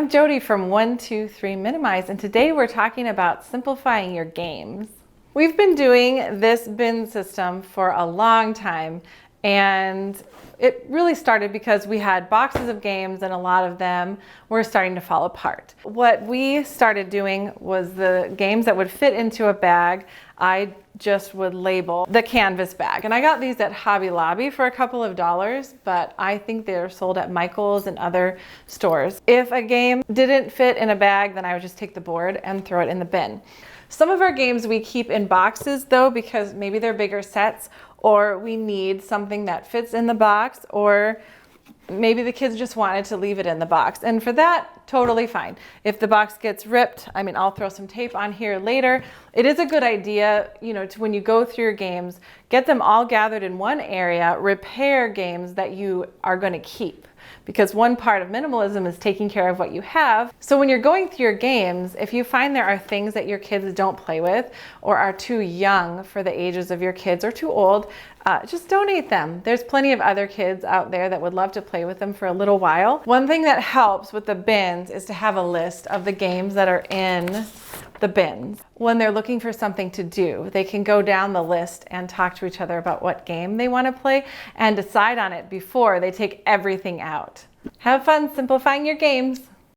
I'm Jody from 123 Minimize, and today we're talking about simplifying your games. We've been doing this bin system for a long time, and it really started because we had boxes of games and a lot of them were starting to fall apart. What we started doing was the games that would fit into a bag, I just would label the canvas bag. And I got these at Hobby Lobby for a couple of dollars, but I think they're sold at Michael's and other stores. If a game didn't fit in a bag, then I would just take the board and throw it in the bin. Some of our games we keep in boxes though, because maybe they're bigger sets, or we need something that fits in the box, or maybe the kids just wanted to leave it in the box. And for that, totally fine. If the box gets ripped, I'll throw some tape on here later. It is a good idea, to when you go through your games, get them all gathered in one area, repair games that you are going to keep. Because one part of minimalism is taking care of what you have. So when you're going through your games, if you find there are things that your kids don't play with or are too young for the ages of your kids or too old, just donate them. There's plenty of other kids out there that would love to play with them for a little while. One thing that helps with the bins is to have a list of the games that are in the bins. When they're looking for something to do, they can go down the list and talk to each other about what game they want to play and decide on it before they take everything out. Have fun simplifying your games.